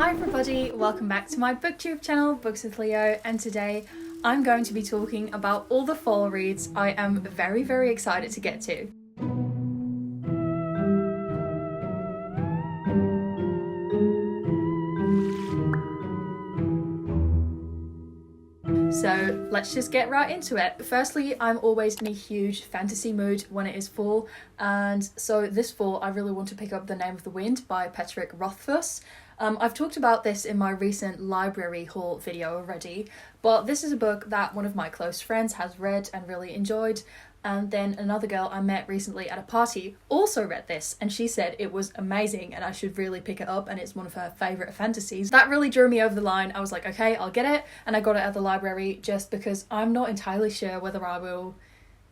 Hi everybody, welcome back to my booktube channel, Books with Leo, and today I'm going to be talking about all the fall reads I am very excited to get to. So let's just get right into it. Firstly, I'm always in a huge fantasy mood when it is fall, and so this fall I really want to pick up The Name of the Wind by Patrick Rothfuss. I've talked about this in my recent library haul video already, but this is a book that one of my close friends has read and really enjoyed, and then another girl I met recently at a party also read this and she said it was amazing and I should really pick it up and it's one of her favourite fantasies. That really drew me over the line. I was like, okay, I'll get it, and I got it at the library just because I'm not entirely sure whether I will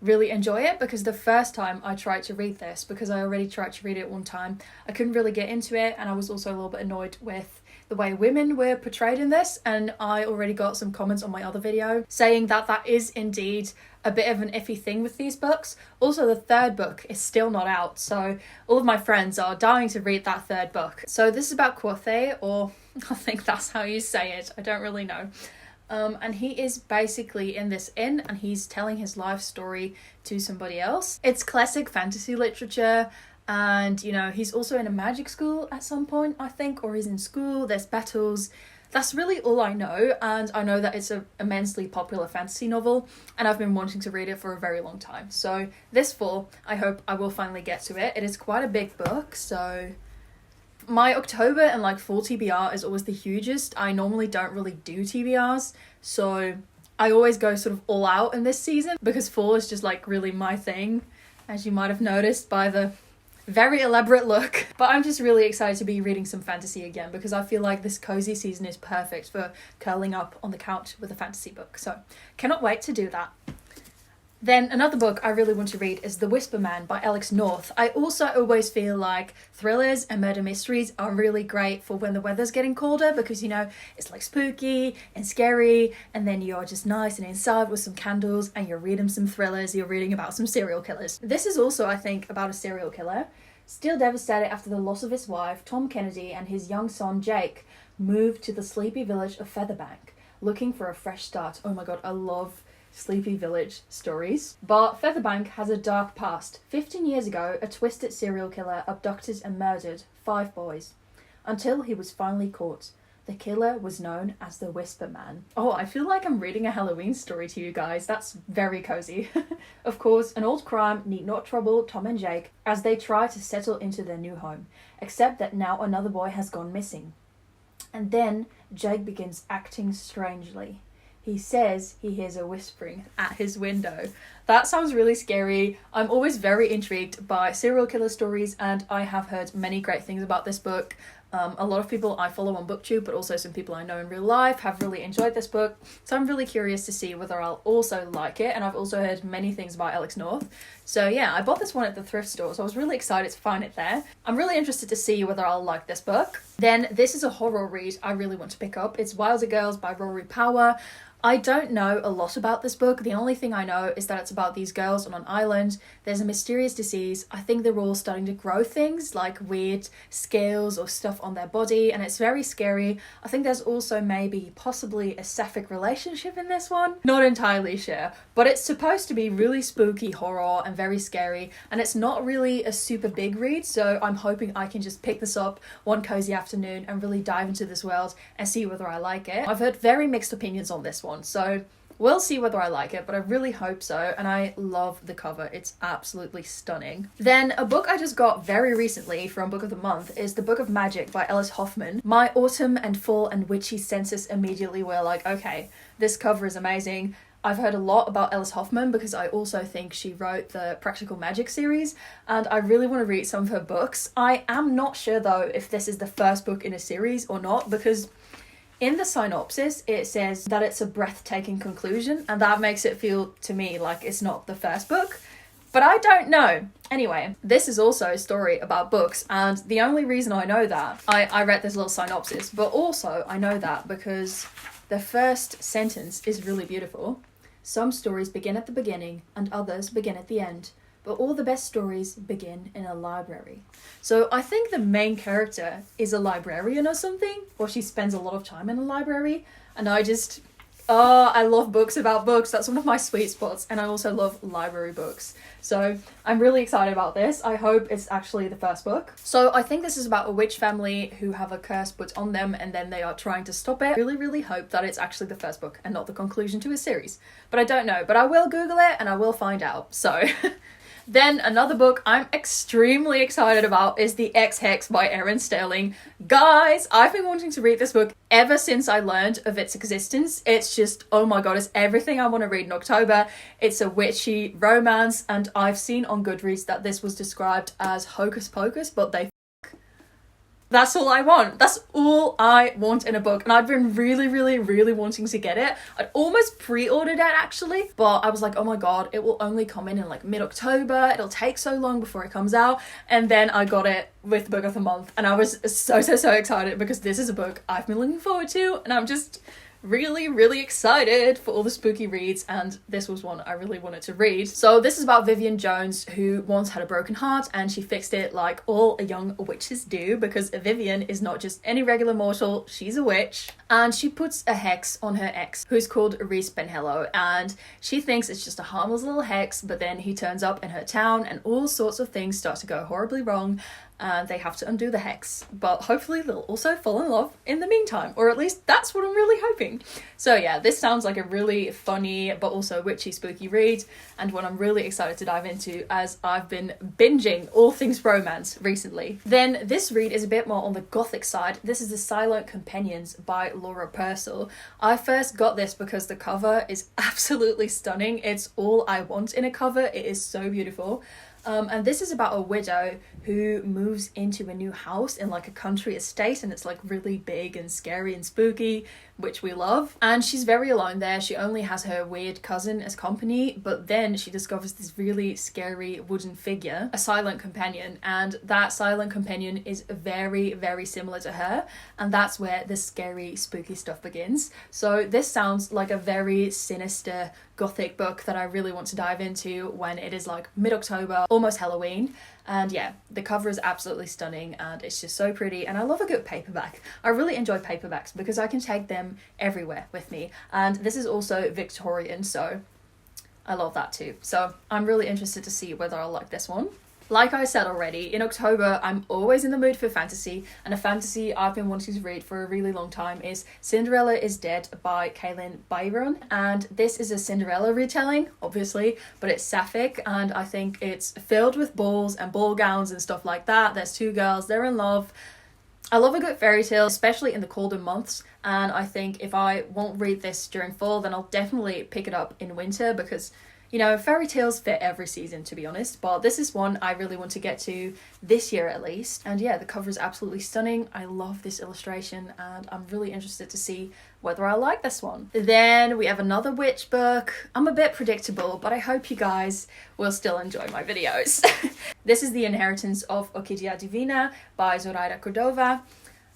really enjoy it, because the first time I tried to read this, because I already tried to read it one time, I couldn't really get into it, and I was also a little bit annoyed with the way women were portrayed in this, and I already got some comments on my other video saying that that is indeed a bit of an iffy thing with these books. Also, the third book is still not out, so all of my friends are dying to read that third book. So this is about Gothic, or I think that's how you say it, I don't really know. And he is basically in this inn and he's telling his life story to somebody else. It's classic fantasy literature, and you know, he's also in a magic school at some point, I think, or he's in school, there's battles. That's really all I know, and I know that it's an immensely popular fantasy novel and I've been wanting to read it for a very long time. So this fall, I hope I will finally get to it. It is quite a big book, so my October and like fall TBR is always the hugest. I normally don't really do TBRs, so I always go sort of all out in this season because fall is just like really my thing, as you might have noticed by the very elaborate look. But I'm just really excited to be reading some fantasy again because I feel like this cozy season is perfect for curling up on the couch with a fantasy book, so cannot wait to do that. Then another book I really want to read is The Whisper Man by Alex North. I also always feel like thrillers and murder mysteries are really great for when the weather's getting colder, because you know, it's like spooky and scary, and then you're just nice and inside with some candles and you're reading some thrillers, you're reading about some serial killers. This is also, I think, about a serial killer. Still devastated after the loss of his wife, Tom Kennedy and his young son Jake moved to the sleepy village of Featherbank, looking for a fresh start. Oh my god, I love Sleepy Village stories. But Featherbank has a dark past. 15 years ago, a twisted serial killer abducted and murdered 5 boys, until he was finally caught. The killer was known as the Whisper Man. Oh, I feel like I'm reading a Halloween story to you guys. That's very cozy. Of course, an old crime need not trouble Tom and Jake as they try to settle into their new home, except that now another boy has gone missing. And then Jake begins acting strangely. He says he hears a whispering at his window. That sounds really scary. I'm always very intrigued by serial killer stories, and I have heard many great things about this book. A lot of people I follow on BookTube, but also some people I know in real life, have really enjoyed this book. So I'm really curious to see whether I'll also like it, and I've also heard many things about Alex North. So yeah, I bought this one at the thrift store, so I was really excited to find it there. I'm really interested to see whether I'll like this book. Then this is a horror read I really want to pick up. It's Wilder Girls by Rory Power. I don't know a lot about this book. The only thing I know is that it's about these girls on an island. There's a mysterious disease. I think they're all starting to grow things like weird scales or stuff on their body, and it's very scary. I think there's also maybe possibly a sapphic relationship in this one. Not entirely sure, but it's supposed to be really spooky horror and very scary, and it's not really a super big read, so I'm hoping I can just pick this up one cozy afternoon and really dive into this world and see whether I like it. I've heard very mixed opinions on this one, so we'll see whether I like it, but I really hope so, and I love the cover. It's absolutely stunning. Then a book I just got very recently from Book of the Month is The Book of Magic by Alice Hoffman. My autumn and fall and witchy senses immediately were like, okay, this cover is amazing. I've heard a lot about Alice Hoffman because I also think she wrote the Practical Magic series, and I really want to read some of her books. I am not sure though if this is the first book in a series or not, because in the synopsis, it says that it's a breathtaking conclusion, and that makes it feel to me like it's not the first book, but I don't know. Anyway, this is also a story about books, and the only reason I know that, I read this little synopsis, but also I know that because the first sentence is really beautiful. Some stories begin at the beginning, and others begin at the end. but all the best stories begin in a library. So I think the main character is a librarian or something, or she spends a lot of time in a library, and I love books about books. That's one of my sweet spots, and I also love library books. So I'm really excited about this. I hope it's actually the first book. So I think this is about a witch family who have a curse put on them, and then they are trying to stop it. I really hope that it's actually the first book and not the conclusion to a series. But I don't know. But I will Google it and I will find out. So... Then another book I'm extremely excited about is The X-Hex by Erin Sterling. Guys, I've been wanting to read this book ever since I learned of its existence. It's just, oh my god, it's everything I want to read in October. It's a witchy romance, and I've seen on Goodreads that this was described as hocus pocus, but they That's all I want. That's all I want in a book. And I've been really wanting to get it. I'd almost pre-ordered it actually, but I was like, oh my god, it will only come in like mid-October. It'll take so long before it comes out. And then I got it with Book of the Month. And I was so excited because this is a book I've been looking forward to. And I'm just really excited for all the spooky reads, and this was one I really wanted to read. So this is about Vivian Jones, who once had a broken heart and she fixed it like all young witches do, because Vivian is not just any regular mortal, she's a witch. And she puts a hex on her ex, who's called Reese Penhello, and she thinks it's just a harmless little hex, but then he turns up in her town and all sorts of things start to go horribly wrong, and they have to undo the hex. But hopefully they'll also fall in love in the meantime, or at least that's what I'm really hoping. So yeah, this sounds like a really funny but also witchy spooky read, and one I'm really excited to dive into as I've been binging all things romance recently. Then this read is a bit more on the Gothic side. This is The Silent Companions by Laura Purcell. I first got this because the cover is absolutely stunning. It's all I want in a cover. It is so beautiful. And this is about a widow who moves into a new house in like a country estate, and it's like really big and scary and spooky, which we love. And she's very alone there. She only has her weird cousin as company, but then she discovers this really scary wooden figure, a silent companion, and that silent companion is very similar to her, and that's where the scary spooky stuff begins. So this sounds like a very sinister Gothic book that I really want to dive into when it is like mid-October, almost Halloween. And yeah, the cover is absolutely stunning and it's just so pretty, and I love a good paperback. I really enjoy paperbacks because I can take them everywhere with me, and this is also Victorian, so I love that too. So I'm really interested to see whether I'll like this one. Like I said already, in October, I'm always in the mood for fantasy, and a fantasy I've been wanting to read for a really long time is Cinderella is Dead by Kaylin Byron. And this is a Cinderella retelling, obviously, but it's sapphic, and I think it's filled with balls and ball gowns and stuff like that. There's two girls, they're in love. I love a good fairy tale, especially in the colder months, and I think if I won't read this during fall, then I'll definitely pick it up in winter because, you know, fairy tales fit every season, to be honest, but this is one I really want to get to this year at least. And yeah, the cover is absolutely stunning. I love this illustration, and I'm really interested to see whether I like this one. Then we have another witch book. I'm a bit predictable, but I hope you guys will still enjoy my videos. This is The Inheritance of Orchidea Divina by Zoraida Cordova.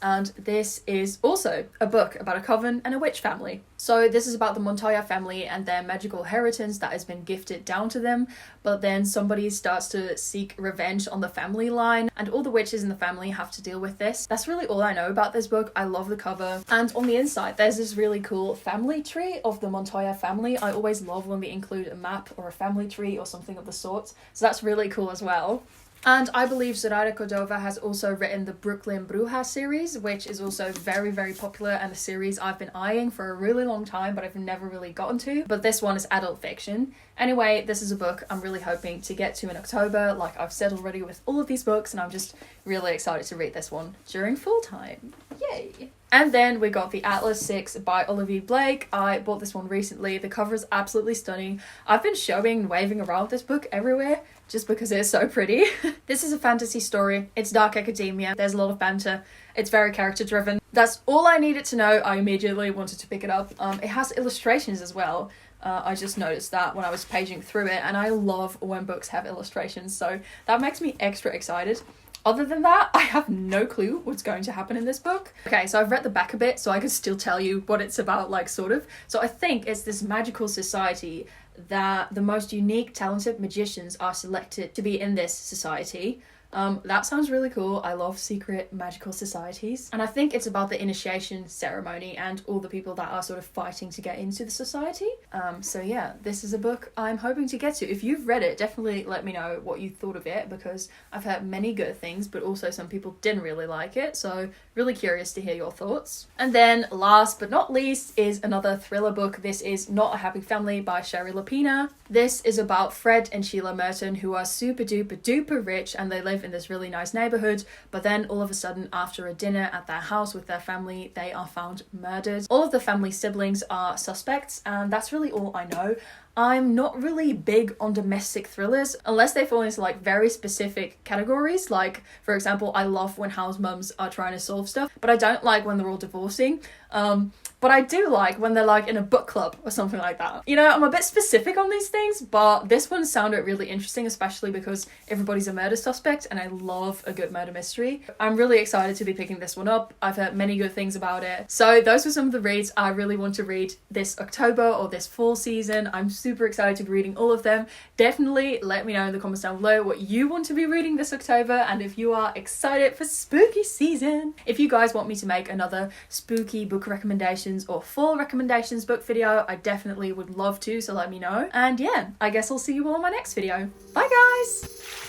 And this is also a book about a coven and a witch family. So this is about the Montoya family and their magical inheritance that has been gifted down to them, but then somebody starts to seek revenge on the family line, and all the witches in the family have to deal with this. That's really all I know about this book. I love the cover, and on the inside there's this really cool family tree of the Montoya family. I always love when we include a map or a family tree or something of the sort, so that's really cool as well. And I believe Zoraida Cordova has also written the Brooklyn Bruja series, which is also very popular, and a series I've been eyeing for a really long time, but I've never really gotten to. But this one is adult fiction. Anyway, this is a book I'm really hoping to get to in October, like I've said already with all of these books, and I'm just really excited to read this one during fall time. Yay! And then we got The Atlas 6 by Olivia Blake. I bought this one recently. The cover is absolutely stunning. I've been showing and waving around this book everywhere just because it's so pretty. This is a fantasy story. It's dark academia. There's a lot of banter. It's very character driven. That's all I needed to know. I immediately wanted to pick it up. It has illustrations as well. I just noticed that when I was paging through it, and I love when books have illustrations, so that makes me extra excited. Other than that, I have no clue what's going to happen in this book. Okay, so I've read the back a bit, so I can still tell you what it's about, like, sort of. So I think it's this magical society that the most unique, talented magicians are selected to be in this society. That sounds really cool. I love secret magical societies. And I think it's about the initiation ceremony and all the people that are sort of fighting to get into the society. So yeah, this is a book I'm hoping to get to. If you've read it, definitely let me know what you thought of it, because I've heard many good things, but also some people didn't really like it. So really curious to hear your thoughts. And then last but not least is another thriller book. This is Not a Happy Family by Sherry Lapina. This is about Fred and Sheila Merton, who are super duper duper rich, and they live in this really nice neighborhood, but then all of a sudden, after a dinner at their house with their family, they are found murdered. All of the family siblings are suspects, and that's really all I know. I'm not really big on domestic thrillers unless they fall into like very specific categories. Like, for example, I love when house mums are trying to solve stuff, but I don't like when they're all divorcing. But I do like when they're like in a book club or something like that. You know, I'm a bit specific on these things, but this one sounded really interesting, especially because everybody's a murder suspect and I love a good murder mystery. I'm really excited to be picking this one up. I've heard many good things about it. So those were some of the reads I really want to read this October or this fall season. I'm super excited to be reading all of them. Definitely let me know in the comments down below what you want to be reading this October and if you are excited for spooky season. If you guys want me to make another spooky book recommendations or fall recommendations book video, I definitely would love to, so let me know. And yeah, I guess I'll see you all in my next video. Bye guys!